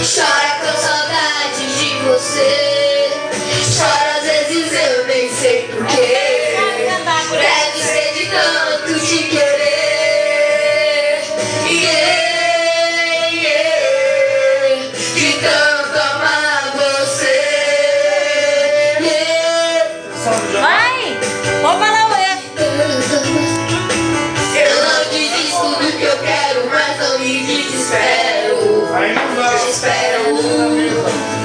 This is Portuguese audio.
Chora com saudade de você. Chora às vezes eu nem sei porquê. Deve ser de tanto te querer. Yeah, yeah. De tanto amar você. Yeah. Vai! Vamos falar o Eu não te diz tudo que eu quero, mas não me desespero. Eu te espero.